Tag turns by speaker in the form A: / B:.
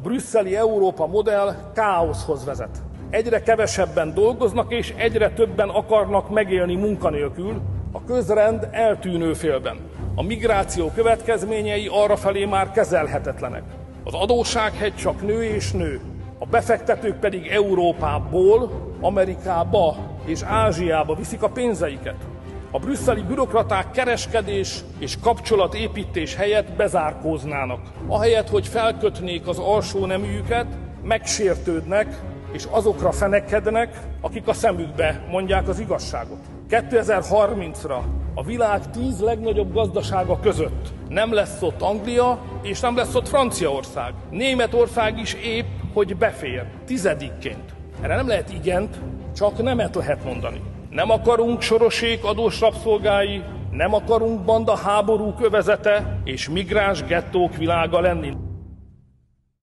A: A brüsszeli Európa modell káoszhoz vezet. Egyre kevesebben dolgoznak, és egyre többen akarnak megélni munkanélkül, a közrend eltűnő félben. A migráció következményei arrafelé már kezelhetetlenek. Az adóssághegy csak nő és nő, a befektetők pedig Európából Amerikába és Ázsiába viszik a pénzeiket. A brüsszeli bürokraták kereskedés és kapcsolatépítés helyett bezárkóznának. Ahelyett, hogy felkötnék az alsó neműjüket, megsértődnek és azokra fenekednek, akik a szemükbe mondják az igazságot. 2030-ra a világ 10 legnagyobb gazdasága között nem lesz ott Anglia, és nem lesz ott Franciaország. Németország is épp, hogy befér, 10-ként. Erre nem lehet igent, csak nemet lehet mondani. Nem akarunk Sorosék adós rabszolgái, nem akarunk banda háborúk övezete és migráns gettók világa lenni.